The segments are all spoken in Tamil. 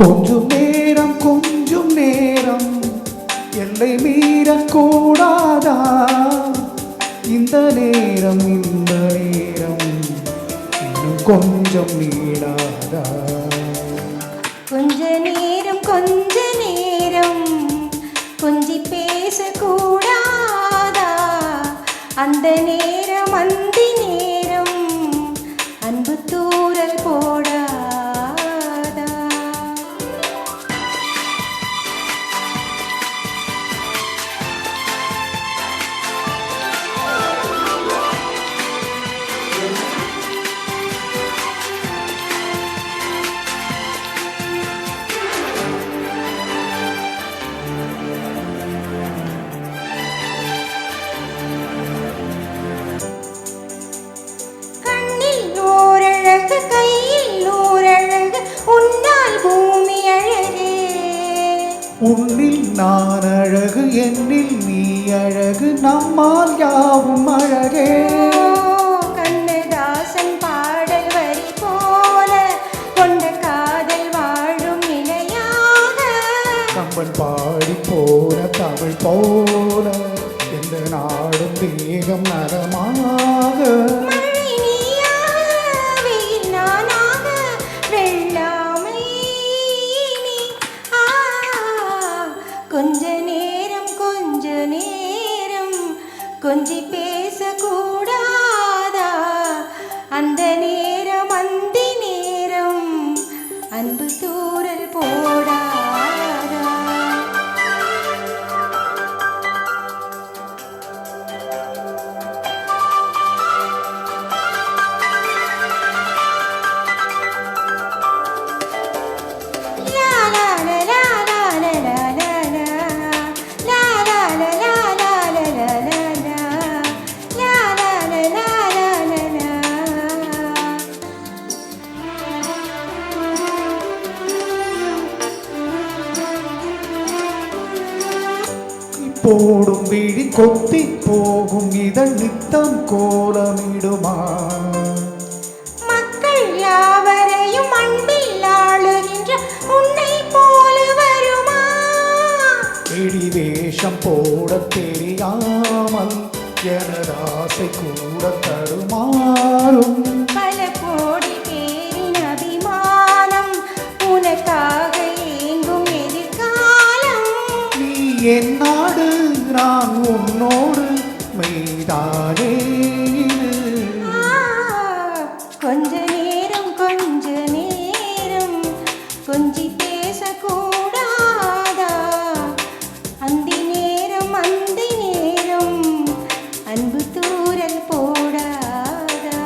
கொஞ்சம் நேரம் எல்லை மீறக்கூடாதா? இந்த நேரம் இன்னும் கொஞ்சம் நீடாதா? கொஞ்ச நேரம் கொஞ்சி பேசக்கூடாதா? அந்த நேரம் அந்தி நேரம் அன்பு தூரல் போடாதா? உன்னில் நான் அழகு, என்னில் நீ அழகு, நம்மால் யாவும் அழகே. கண்ணதாசன் பாடல் வரி போல கொண்ட காதல் வாழும் நிலையாக, கம்பன் பாடி போன தமிழ் போல எந்த நாடும் தேகம் நலமாக. கொஞ்ச நேரம் கொஞ்சி பேசக்கூடாதா? அந்த நேரம் அந்தி நேரம் அன்பு தூரல் போடாதா? போடும் விழி கொத்தி போகும் இதழ் நித்தம் கோலமிடுமா? மக்கள் யாவரையும் அன்பில் ஆளுகின்ற உன்னை போல வருமா? இடி வேஷம் போட தெரியாமல் எனது ஆசை கூட தடுமாறும். பல கோடி பேரின் அபிமானம் உனக்காக ஏங்கும் எதிர்காலம். நீ என் நாடு, நான் உன்னோடு மெய்தானே. கொஞ்ச நேரம் கொஞ்சி பேசக்கூடாதா? அந்தி நேரம் அன்பு தூரல் போடாதா?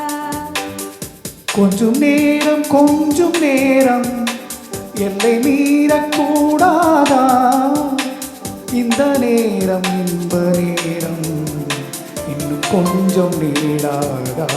கொஞ்சம் நேரம் எல்லை மீறக்கூடாதா? இந்த நேரம் இன்ப நேரம் இன்னும் கொஞ்சம் நீடாதா?